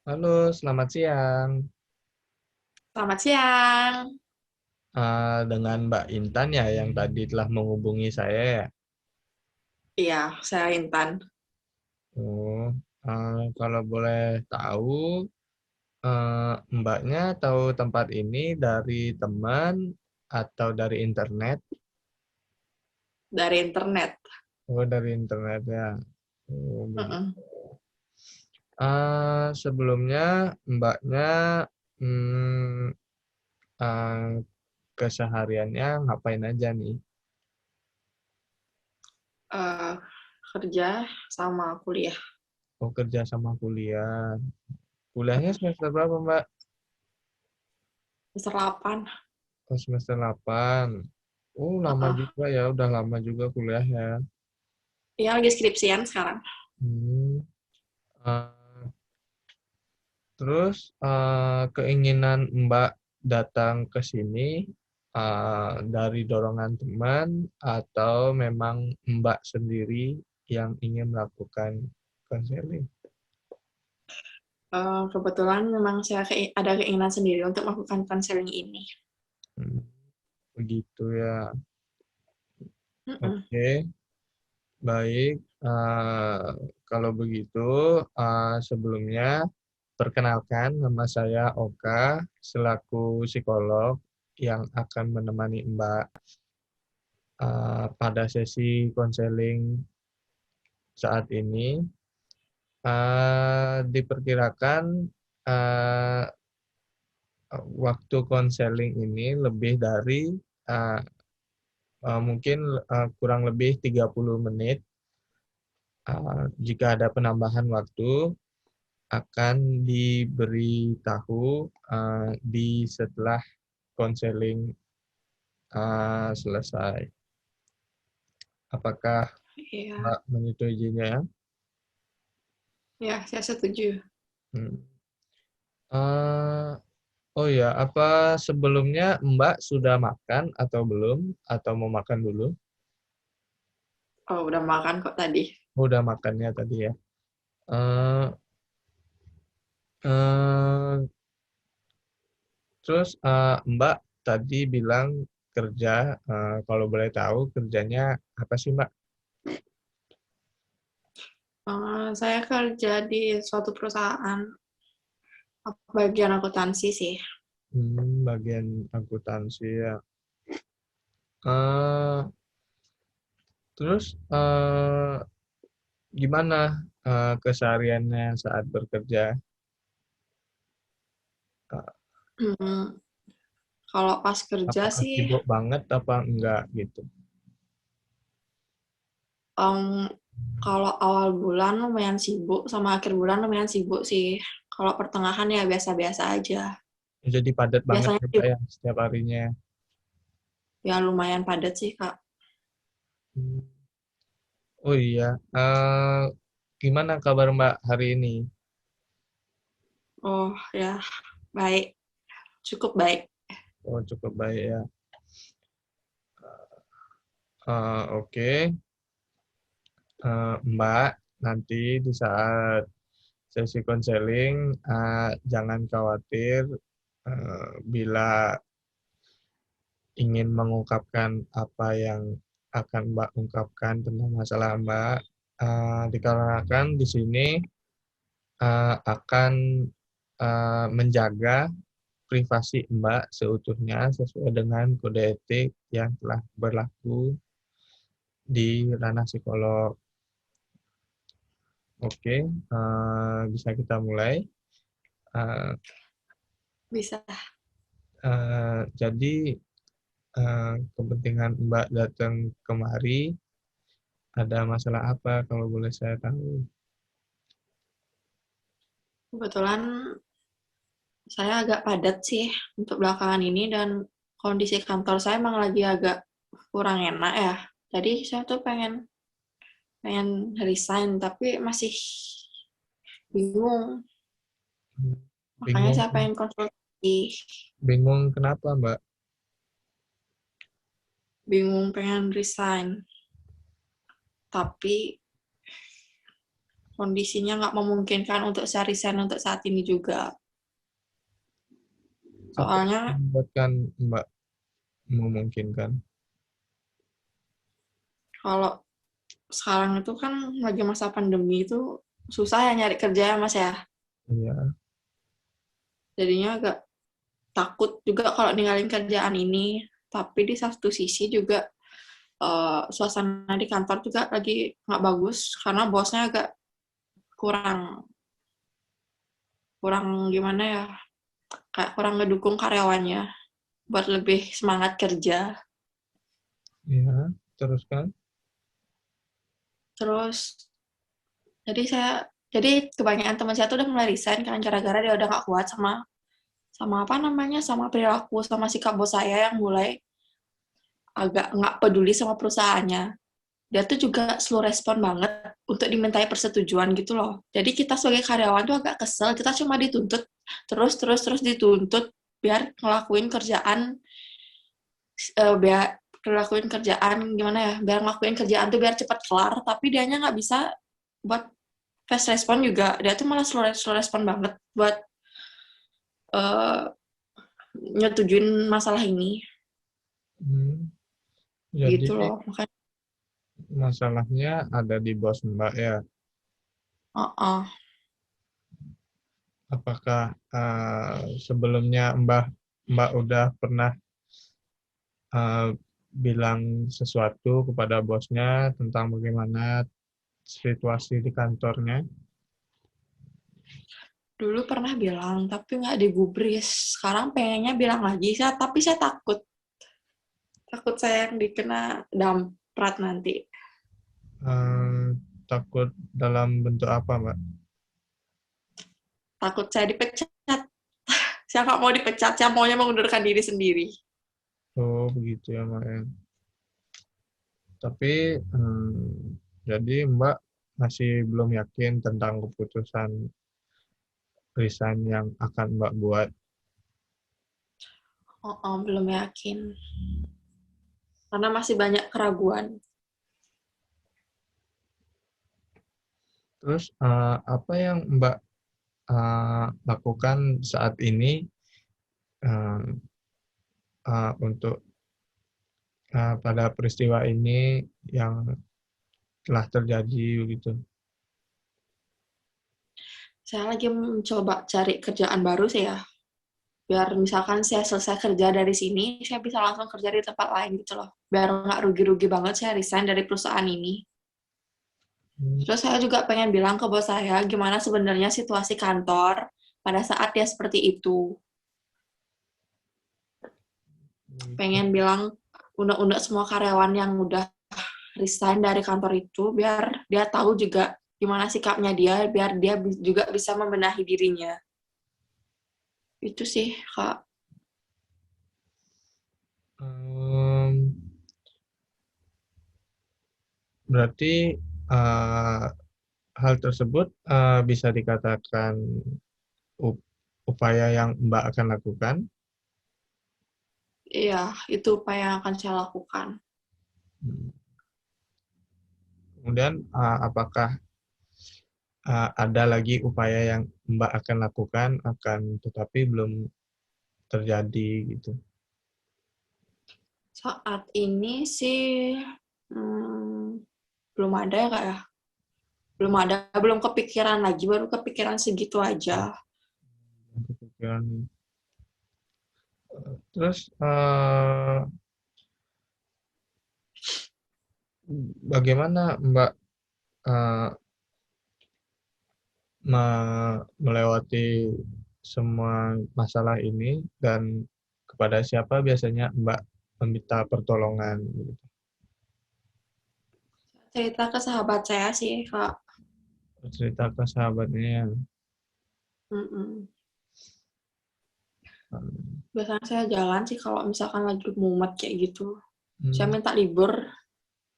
Halo, selamat siang. Selamat siang. Dengan Mbak Intan ya yang tadi telah menghubungi saya ya. Iya, saya Intan. Oh, kalau boleh tahu, Mbaknya tahu tempat ini dari teman atau dari internet? Dari internet. Oh, dari internet ya. Oh, begitu. Mm-mm. Sebelumnya Mbaknya hmm, eh, kesehariannya ngapain aja nih? Eh, Kerja sama kuliah. Oh, kerja sama kuliah. Kuliahnya semester berapa, Mbak? Semester 8. Oh, semester 8. Oh, lama Heeh. juga ya. Udah lama juga kuliah ya. Iya, lagi skripsian sekarang. Hmm. eh, Terus keinginan Mbak datang ke sini dari dorongan teman atau memang Mbak sendiri yang ingin melakukan konseling? Kebetulan memang saya ada keinginan sendiri untuk melakukan konseling ini. Hmm, begitu ya. Mm-mm. Oke, baik. Kalau begitu, sebelumnya perkenalkan, nama saya Oka, selaku psikolog yang akan menemani Mbak pada sesi konseling saat ini. Diperkirakan eh, waktu konseling ini lebih dari eh, mungkin kurang lebih 30 menit. Jika ada penambahan waktu, akan diberitahu di setelah konseling selesai. Apakah Iya, Mbak menyetujuinya? ya, saya setuju. Hmm. Eh, oh ya, apa sebelumnya Mbak sudah makan atau belum? Atau mau makan dulu? Oh, udah makan kok tadi. Oh, udah makannya tadi ya. Eh, eh, Terus Mbak tadi bilang kerja, kalau boleh tahu kerjanya apa sih Mbak? Saya kerja di suatu perusahaan bagian akuntansi sih. Bagian akuntansi ya. Eh, Terus gimana kesehariannya saat bekerja? Eh, Hmm, Kalau pas kerja Apakah sih, sibuk banget apa enggak gitu? em, kalau awal bulan lumayan sibuk, sama akhir bulan lumayan sibuk sih. Kalau pertengahan ya biasa-biasa aja. Jadi padat banget Biasanya ya Mbak sibuk, ya setiap harinya. ya lumayan padat sih, Kak. Hmm. Oh iya, gimana kabar Mbak hari ini? Oh ya, baik. Cukup baik. Oh cukup baik ya. Oke. Mbak, nanti di saat sesi konseling jangan khawatir bila ingin mengungkapkan apa yang akan Mbak ungkapkan tentang masalah Mbak. Dikarenakan di sini akan menjaga privasi Mbak seutuhnya sesuai dengan kode etik yang telah berlaku di ranah psikolog. Oke, bisa kita mulai. Eh, Bisa. jadi kepentingan Mbak datang kemari ada masalah apa kalau boleh saya tahu? Kebetulan saya agak padat sih untuk belakangan ini dan kondisi kantor saya emang lagi agak kurang enak ya. Jadi saya tuh pengen pengen resign tapi masih bingung. Makanya Bingung, saya pengen konsultasi. bingung kenapa Mbak? Bingung pengen resign. Tapi kondisinya nggak memungkinkan untuk saya resign untuk saat ini juga. Apa yang Soalnya membuatkan Mbak memungkinkan? kalau sekarang itu kan lagi masa pandemi itu susah ya nyari kerja ya Mas ya. Iya. Jadinya agak takut juga kalau ninggalin kerjaan ini. Tapi di satu sisi juga suasana di kantor juga lagi nggak bagus karena bosnya agak kurang kurang gimana ya, kayak kurang ngedukung karyawannya buat lebih semangat kerja. Iya, terus kan? Terus jadi kebanyakan teman saya tuh udah mulai resign kan gara-gara dia udah nggak kuat sama sama apa namanya sama perilaku sama sikap bos saya yang mulai agak nggak peduli sama perusahaannya. Dia tuh juga slow respon banget untuk dimintai persetujuan gitu loh. Jadi kita sebagai karyawan tuh agak kesel, kita cuma dituntut terus dituntut biar ngelakuin kerjaan biar ngelakuin kerjaan gimana ya, biar ngelakuin kerjaan tuh biar cepat kelar, tapi dianya nggak bisa buat fast respon juga. Dia tuh malah slow respon banget buat uh, nyetujuin masalah ini Hmm, jadi gitu loh. Makanya masalahnya ada di bos Mbak ya. uh-uh. Apakah sebelumnya Mbak udah pernah eh, bilang sesuatu kepada bosnya tentang bagaimana situasi di kantornya? Dulu pernah bilang tapi nggak digubris. Sekarang pengennya bilang lagi, tapi saya takut saya yang dikena damprat nanti. Eh, Takut dalam bentuk apa, Mbak? Takut saya dipecat. Saya nggak mau dipecat, saya maunya mengundurkan diri sendiri. Oh, begitu ya, Mbak ya. Tapi jadi Mbak masih belum yakin tentang keputusan resign yang akan Mbak buat. Oh, belum yakin. Karena masih banyak keraguan. Terus apa yang Mbak lakukan saat ini eh, untuk pada peristiwa ini yang telah terjadi gitu? Saya lagi mencoba cari kerjaan baru sih ya. Biar misalkan saya selesai kerja dari sini, saya bisa langsung kerja di tempat lain gitu loh. Biar nggak rugi-rugi banget saya resign dari perusahaan ini. Hmm, Terus saya juga pengen bilang ke bos saya gimana sebenarnya situasi kantor pada saat dia seperti itu. gitu. Pengen bilang undang-undang semua karyawan yang udah resign dari kantor itu biar dia tahu juga gimana sikapnya dia, biar dia juga bisa membenahi dirinya. Itu sih, Kak. Em, Berarti eh, hal tersebut bisa dikatakan upaya yang Mbak akan lakukan. Iya, itu upaya yang akan saya lakukan. Hmm. Kemudian apakah ada lagi upaya yang Mbak akan lakukan akan tetapi belum terjadi gitu? Saat ini sih hmm, belum ada ya, Kak ya. Belum ada, belum kepikiran lagi, baru kepikiran segitu aja. Kepikiran. Terus bagaimana Mbak eh, melewati semua masalah ini dan kepada siapa biasanya Mbak meminta pertolongan gitu? Cerita ke sahabat saya sih, Kak. Cerita ke sahabatnya yang Mm-mm. hmm, Biasanya saya jalan sih kalau misalkan lagi mumet kayak gitu. Saya minta libur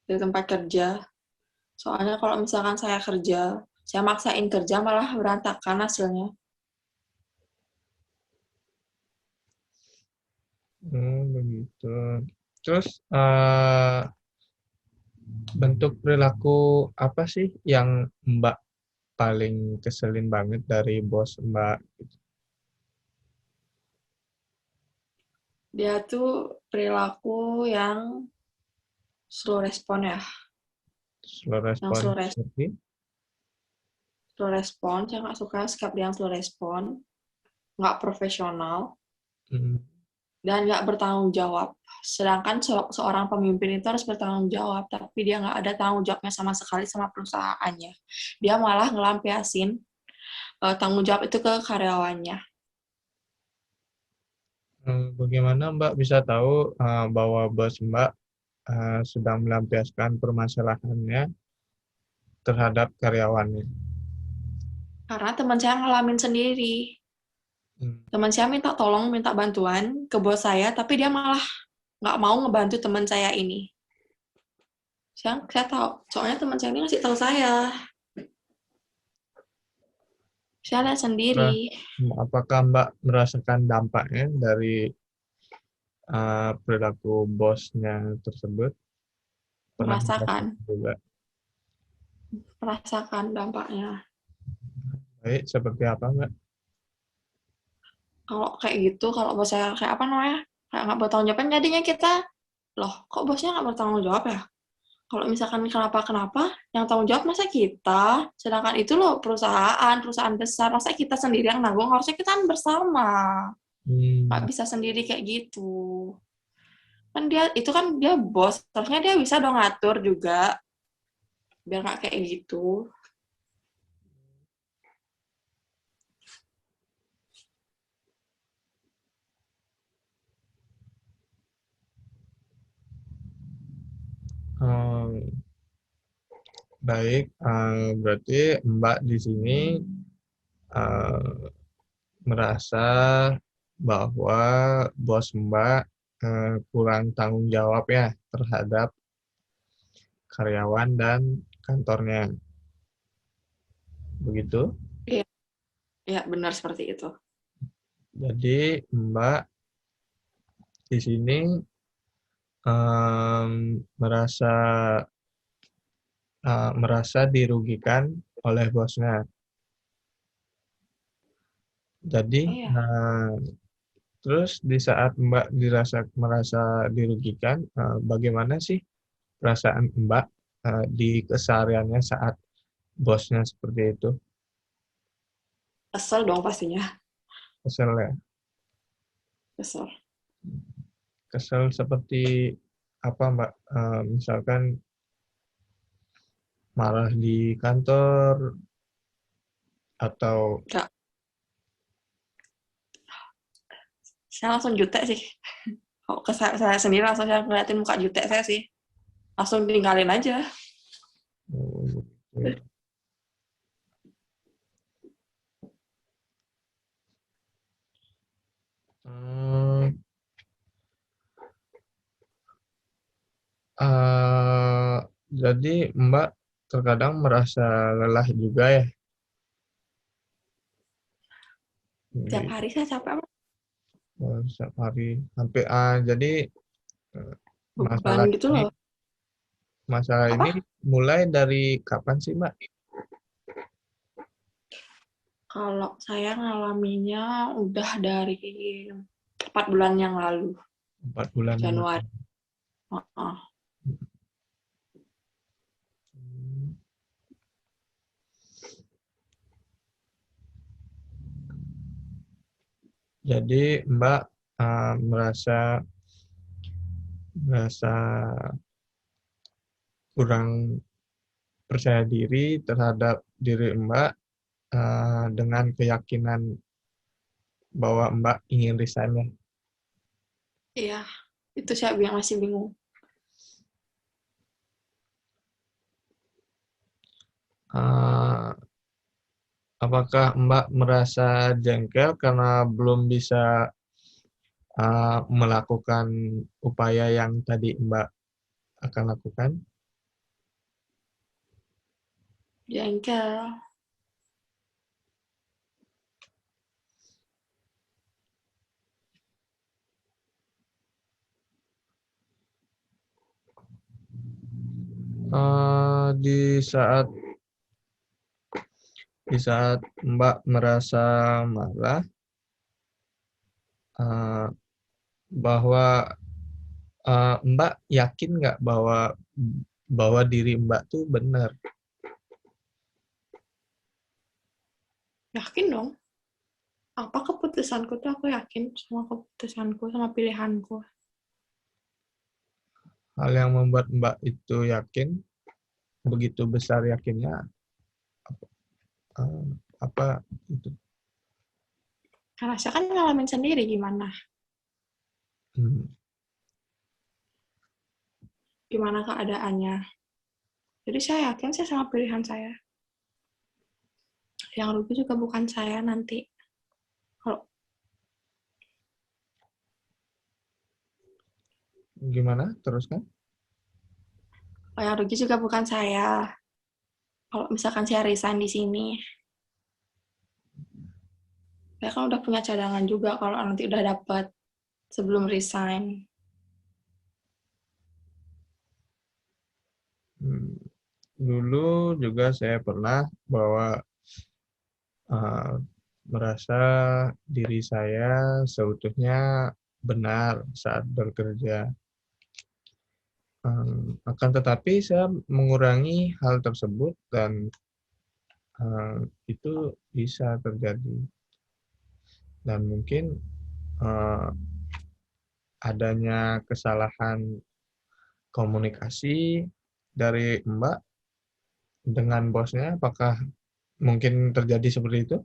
dari tempat kerja. Soalnya kalau misalkan saya kerja, saya maksain kerja malah berantakan hasilnya. begitu. Terus bentuk perilaku apa sih yang Mbak paling keselin banget dari bos Mbak? Dia tuh perilaku yang slow respon ya, Slow yang respon seperti? slow respon. Saya nggak suka sikap dia yang slow respon, nggak profesional, Hmm, dan nggak bertanggung jawab. Sedangkan seorang pemimpin itu harus bertanggung jawab, tapi dia nggak ada tanggung jawabnya sama sekali sama perusahaannya. Dia malah ngelampiasin tanggung jawab itu ke karyawannya. Bagaimana Mbak bisa tahu bahwa bos Mbak sedang melampiaskan permasalahannya terhadap karyawannya? Karena teman saya ngalamin sendiri. Hmm, Teman saya minta tolong, minta bantuan ke bos saya, tapi dia malah nggak mau ngebantu teman saya ini. Saya tahu, soalnya teman saya ini ngasih tahu saya lihat sendiri, apakah apakah Mbak merasakan dampaknya dari perilaku bosnya tersebut? Pernah merasakan, merasakan juga? merasakan dampaknya. Baik, seperti apa Mbak? Kalau kayak gitu, kalau bos saya kayak apa namanya, kayak nggak bertanggung jawab, kan jadinya kita, loh kok bosnya nggak bertanggung jawab ya? Kalau misalkan kenapa-kenapa, yang tanggung jawab masa kita, sedangkan itu loh perusahaan besar, masa kita sendiri yang nanggung, harusnya kita kan bersama. Nggak Hmm, bisa sendiri kayak gitu. Kan dia, itu kan dia bos, harusnya dia bisa dong ngatur juga, biar nggak kayak gitu. eh, baik, berarti Mbak di sini eh, merasa bahwa bos Mbak kurang tanggung jawab ya terhadap karyawan dan kantornya. Begitu? Iya, iya benar seperti itu. Jadi Mbak di sini merasa merasa dirugikan oleh bosnya. Jadi, Iya, terus di saat Mbak merasa dirugikan, bagaimana sih perasaan Mbak di kesehariannya saat bosnya seperti itu? kesel dong pastinya, Kesel ya? kesel. Kesel seperti apa Mbak? Misalkan marah di kantor atau Nggak, saya langsung jutek sih. Kalau ke saya sendiri langsung saya ngeliatin muka jutek saya sih. Langsung tinggalin aja. gitu ya. Hmm, eh, jadi Mbak terkadang merasa lelah juga ya Tiap di hari saya capek, setiap hari. Sampai jadi eh, beban masalah gitu ini loh. masalah ini Apa? mulai dari kapan sih Mbak? Kalau saya ngalaminya udah dari 4 bulan yang lalu, 4 bulan yang lalu. Januari. Heeh. Hmm, jadi Mbak merasa merasa kurang percaya diri terhadap diri Mbak dengan keyakinan bahwa Mbak ingin resign ya. Iya, itu saya yang masih bingung. Eh, apakah Mbak merasa jengkel karena belum bisa melakukan upaya yang tadi Mbak akan lakukan? Jengkel. Di saat Di saat Mbak merasa marah, eh, bahwa Mbak yakin nggak bahwa bahwa diri Mbak tuh benar? Yakin dong. Apa keputusanku tuh aku yakin sama keputusanku, sama pilihanku. Hal yang membuat Mbak itu yakin, begitu besar yakinnya, eh, apa itu? Karena saya kan ngalamin sendiri gimana. Hmm, Gimana keadaannya. Jadi saya yakin sih sama pilihan saya. Yang rugi juga bukan saya nanti. Kalau Gimana? Terus kan? yang rugi juga bukan saya. Kalau misalkan saya resign di sini, saya kan udah punya cadangan juga kalau nanti udah dapat sebelum resign. Hmm, Dulu juga saya pernah bahwa eh, merasa diri saya seutuhnya benar saat bekerja. Akan tetapi saya mengurangi hal tersebut dan itu bisa terjadi. Dan mungkin eh, adanya kesalahan komunikasi dari Mbak dengan bosnya, apakah mungkin terjadi seperti itu?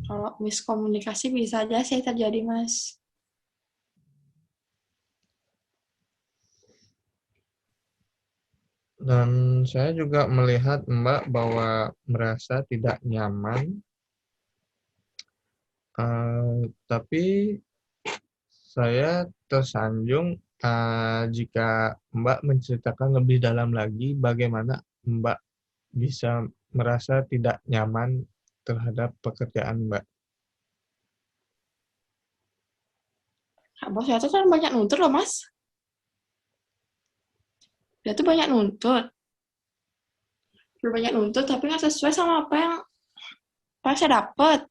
Kalau miskomunikasi bisa aja sih terjadi, Mas. Dan saya juga melihat Mbak bahwa merasa tidak nyaman, tapi saya tersanjung jika Mbak menceritakan lebih dalam lagi bagaimana Mbak bisa merasa tidak nyaman terhadap pekerjaan Mbak. Nah, bos saya tuh kan banyak nuntut loh, Mas. Dia tuh banyak nuntut. Banyak nuntut, tapi nggak sesuai sama apa yang saya dapat.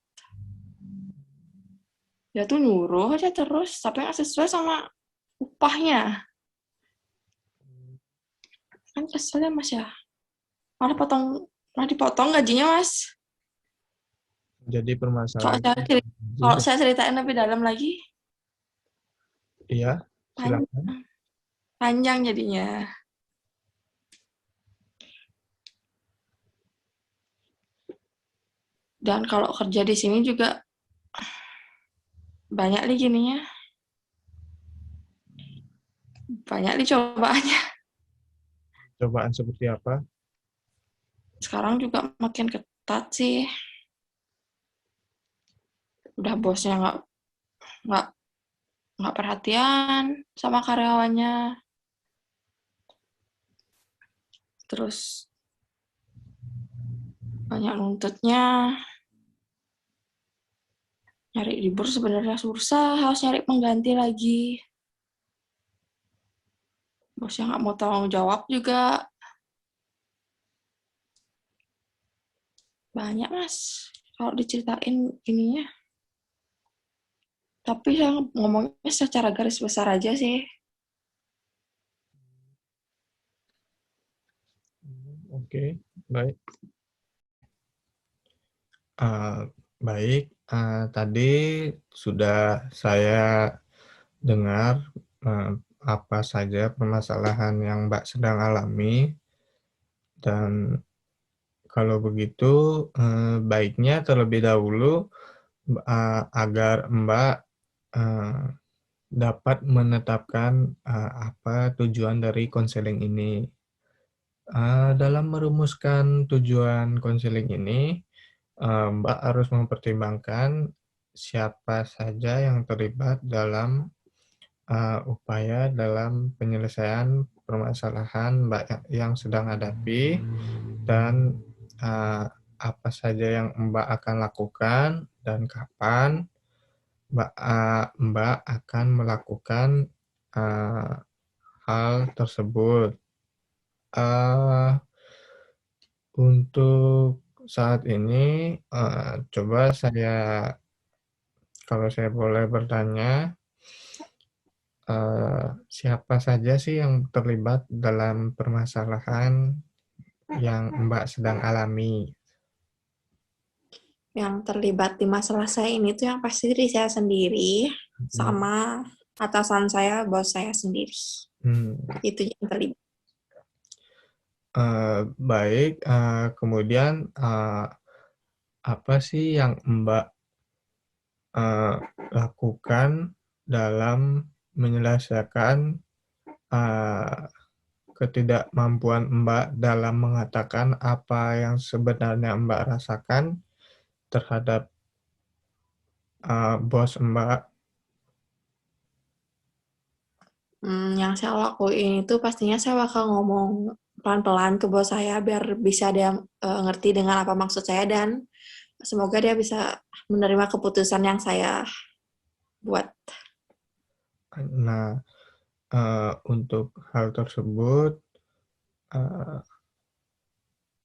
Dia tuh nyuruh aja terus, tapi nggak sesuai sama upahnya. Kan kesel ya, Mas ya. Malah potong, malah dipotong gajinya, Mas. Jadi Kalau permasalahannya saya, kalau juga. saya ceritain lebih dalam lagi, Iya, panjang, silakan. panjang jadinya. Dan kalau kerja di sini juga banyak nih gininya, banyak nih cobaannya. Cobaan seperti apa? Sekarang juga makin ketat sih. Udah bosnya nggak nggak perhatian sama karyawannya. Terus banyak nuntutnya. Nyari libur sebenarnya susah, harus nyari pengganti lagi. Bosnya nggak mau tanggung jawab juga. Banyak, Mas. Kalau diceritain ininya. Tapi saya ngomongnya secara garis besar aja sih. Oke, baik. Eh, Baik, tadi sudah saya dengar eh, apa saja permasalahan yang Mbak sedang alami, dan kalau begitu baiknya terlebih dahulu agar Mbak eh, dapat menetapkan apa tujuan dari konseling ini. Dalam merumuskan tujuan konseling ini, Mbak harus mempertimbangkan siapa saja yang terlibat dalam upaya dalam penyelesaian permasalahan Mbak yang sedang hadapi, dan uh, apa saja yang Mbak akan lakukan dan kapan Mbak akan melakukan uh, hal tersebut. Uh, untuk saat ini, coba kalau saya boleh bertanya, siapa saja sih yang terlibat dalam permasalahan yang Mbak sedang alami? Yang terlibat di masalah saya ini tuh yang pasti diri saya sendiri Hmm. sama atasan saya, bos saya sendiri. Hmm. Itu yang terlibat. Baik, kemudian, apa sih yang Mbak eee, lakukan dalam menyelesaikan, eee, ketidakmampuan Mbak dalam mengatakan apa yang sebenarnya Mbak rasakan terhadap, bos Mbak? Yang saya lakuin itu pastinya saya bakal ngomong pelan-pelan ke bos saya biar bisa dia ngerti dengan apa maksud saya dan semoga dia bisa menerima keputusan yang saya buat. Nah, untuk hal tersebut, eee,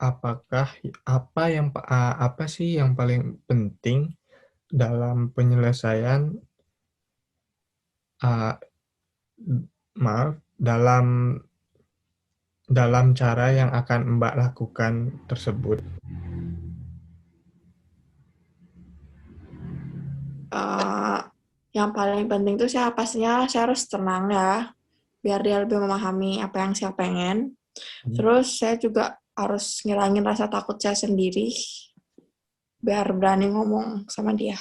apakah apa sih yang paling penting dalam penyelesaian, eee, maaf, dalam cara yang akan Mbak lakukan tersebut? Uh, yang paling penting tuh saya pastinya saya harus tenang ya, biar dia lebih memahami apa yang saya pengen. Terus saya juga harus ngilangin rasa takut saya sendiri, biar berani ngomong sama dia.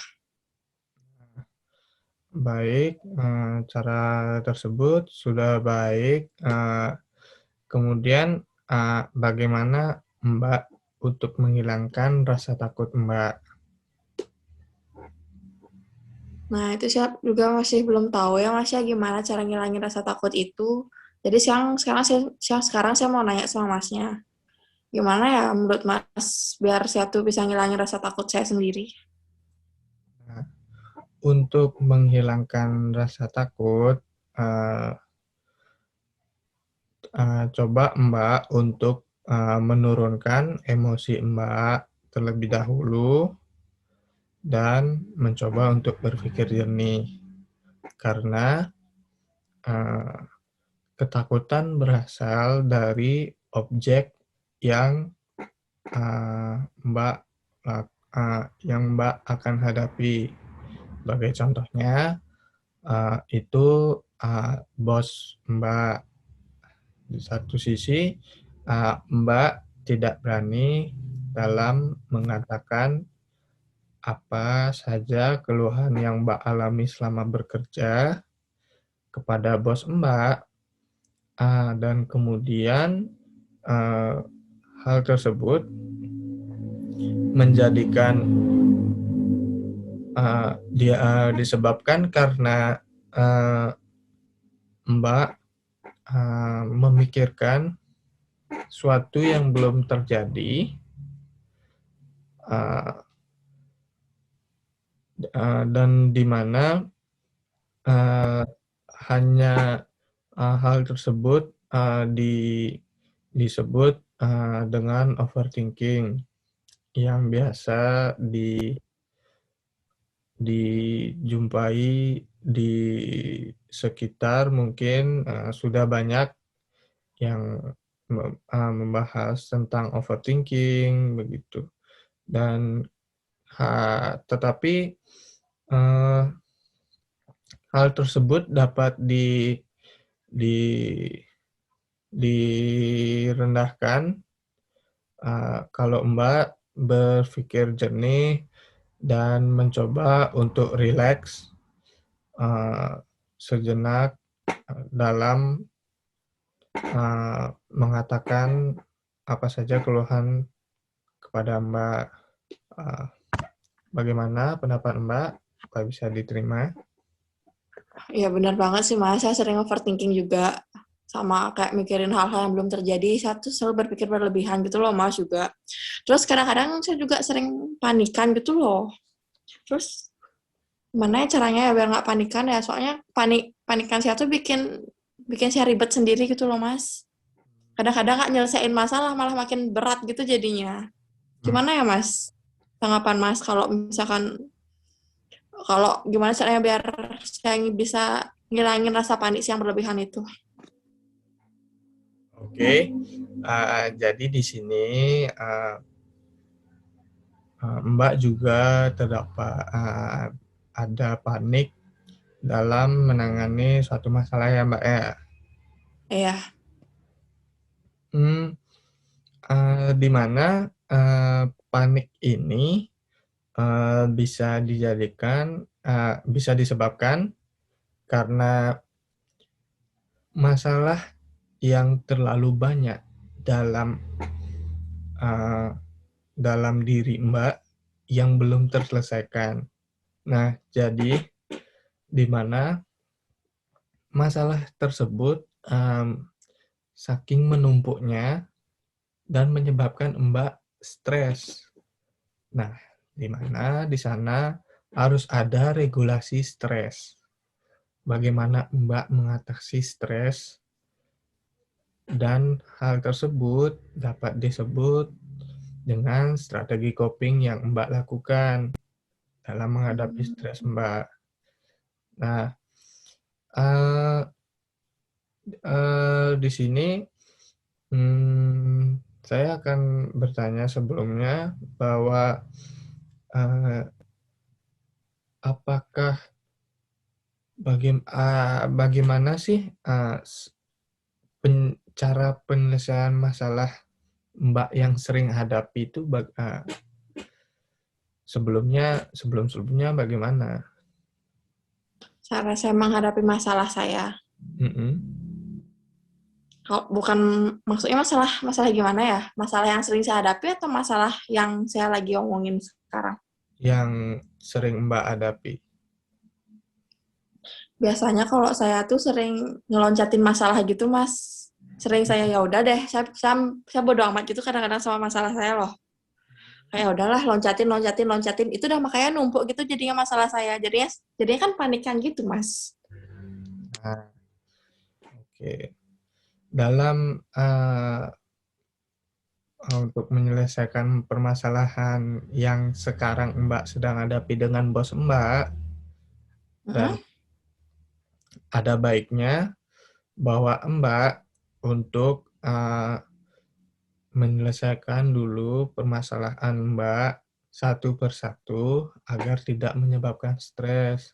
Baik, cara tersebut sudah baik, kemudian, bagaimana Mbak untuk menghilangkan rasa takut Mbak? Nah, itu saya juga masih belum tahu ya Mas ya gimana cara ngilangin rasa takut itu. Jadi sekarang saya mau nanya sama Masnya. Gimana ya menurut Mas biar saya tuh bisa ngilangin rasa takut saya sendiri? Nah, untuk menghilangkan rasa takut, eee coba Mbak untuk, menurunkan emosi Mbak terlebih dahulu dan mencoba untuk berpikir jernih. Karena, eee, ketakutan berasal dari objek yang, eee, Mbak yang Mbak akan hadapi. Sebagai contohnya, itu, bos Mbak. Di satu sisi, Mbak tidak berani dalam mengatakan apa saja keluhan yang Mbak alami selama bekerja kepada bos Mbak, dan kemudian, eee, hal tersebut menjadikan, disebabkan karena, eee, Mbak, memikirkan suatu yang belum terjadi, eee dan di mana, eee, hanya, hal tersebut, disebut, dengan overthinking yang biasa dijumpai di sekitar mungkin, sudah banyak yang membahas tentang overthinking begitu dan tetapi, eee, hal tersebut dapat di direndahkan, kalau Mbak berpikir jernih dan mencoba untuk rileks, sejenak, dalam, mengatakan apa saja keluhan kepada Mbak. Eee, Bagaimana pendapat Mbak? Apa bisa diterima? Ya benar banget sih Mas, saya sering overthinking juga. Sama kayak mikirin hal-hal yang belum terjadi, saya tuh selalu berpikir berlebihan gitu loh Mas juga. Terus kadang-kadang saya juga sering panikan gitu loh. Terus gimana ya caranya ya biar nggak panikan ya? Soalnya panikan saya tuh bikin bikin saya ribet sendiri gitu loh Mas. Kadang-kadang nggak nyelesain masalah malah makin berat gitu jadinya. Hmm. Gimana ya Mas? Tanggapan Mas kalau misalkan kalau gimana caranya biar saya bisa ngilangin rasa panik yang berlebihan itu? Oke, jadi di sini Mbak juga terdapat ada panik dalam menangani suatu masalah ya Mbak ya. Iya. Hmm, di mana panik ini bisa dijadikan bisa disebabkan karena masalah yang terlalu banyak dalam uh, dalam diri Mbak yang belum terselesaikan. Nah, jadi di mana masalah tersebut saking menumpuknya dan menyebabkan Mbak stres. Nah, di mana di sana harus ada regulasi stres. Bagaimana Mbak mengatasi stres dan hal tersebut dapat disebut dengan strategi coping yang Mbak lakukan dalam menghadapi stres Mbak. Nah, eh, di sini saya akan bertanya sebelumnya bahwa eh, apakah bagaimana sih cara penyelesaian masalah Mbak yang sering hadapi itu sebelum-sebelumnya bagaimana? Cara saya menghadapi masalah saya. Mm-mm. Kalau bukan maksudnya masalah masalah gimana ya? Masalah yang sering saya hadapi atau masalah yang saya lagi omongin sekarang? Yang sering Mbak hadapi. Biasanya kalau saya tuh sering ngeloncatin masalah gitu, Mas. Sering saya ya udah deh, saya bodo amat gitu kadang-kadang sama masalah saya loh. Kayak udahlah loncatin loncatin loncatin itu udah makanya numpuk gitu jadinya masalah saya. Jadinya kan panikan gitu, Mas. Nah, oke. Dalam untuk menyelesaikan permasalahan yang sekarang Mbak sedang hadapi dengan bos Mbak, dan Mm-mm. ada baiknya bahwa Mbak untuk menyelesaikan dulu permasalahan Mbak satu persatu agar tidak menyebabkan stres.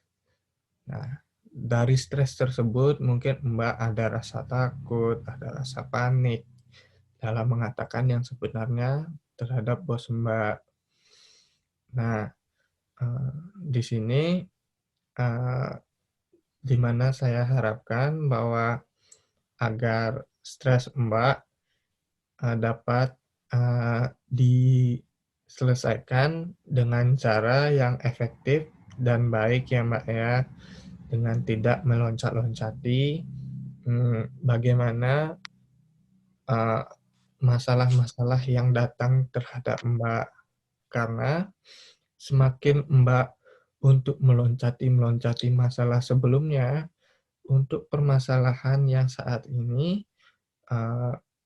Nah, dari stres tersebut mungkin Mbak ada rasa takut, ada rasa panik dalam mengatakan yang sebenarnya terhadap bos Mbak. Nah, di sini eh, di mana saya harapkan bahwa agar stres Mbak dapat diselesaikan dengan cara yang efektif dan baik ya Mbak ya, dengan tidak meloncat-loncati bagaimana eh, masalah-masalah yang datang terhadap Mbak. Karena semakin Mbak untuk meloncati-meloncati masalah sebelumnya, untuk permasalahan yang saat ini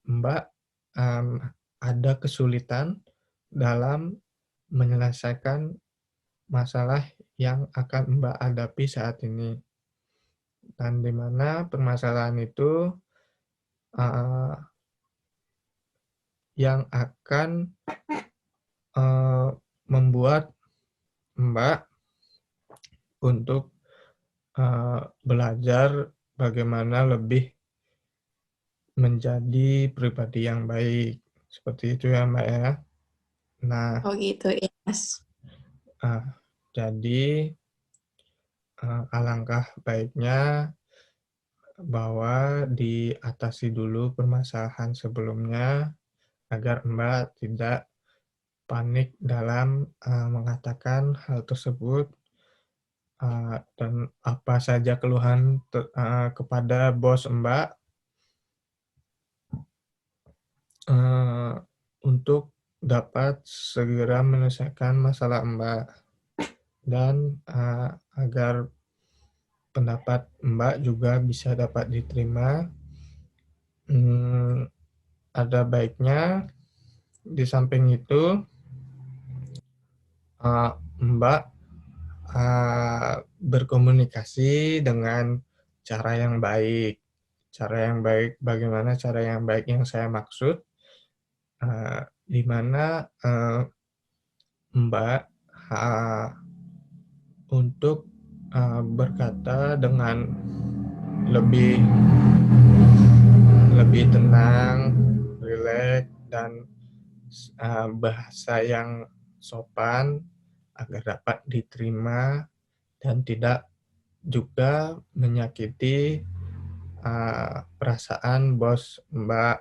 Mbak ada kesulitan dalam menyelesaikan masalah yang akan Mbak hadapi saat ini. Dan di mana permasalahan itu uh, yang akan uh, membuat Mbak untuk belajar bagaimana lebih menjadi pribadi yang baik. Seperti itu ya Mbak ya. Nah, Oh gitu, ya, Mas. uh, jadi alangkah baiknya bahwa diatasi dulu permasalahan sebelumnya agar Mbak tidak panik dalam mengatakan hal tersebut dan apa saja keluhan kepada bos Mbak uh, untuk dapat segera menyelesaikan masalah Mbak dan agar pendapat Mbak juga bisa dapat diterima. Ada baiknya di samping itu Mbak berkomunikasi dengan cara yang baik. Cara yang baik, bagaimana cara yang baik yang saya maksud, di mana Mbak untuk berkata dengan lebih lebih tenang, rileks, dan bahasa yang sopan agar dapat diterima dan tidak juga menyakiti perasaan bos Mbak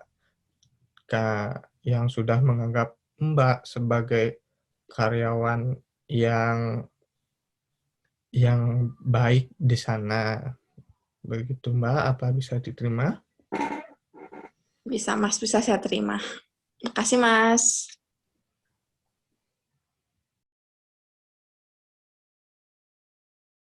yang sudah menganggap Mbak sebagai karyawan yang baik di sana. Begitu Mbak, apa bisa diterima? Bisa Mas, bisa saya terima. Makasih Mas.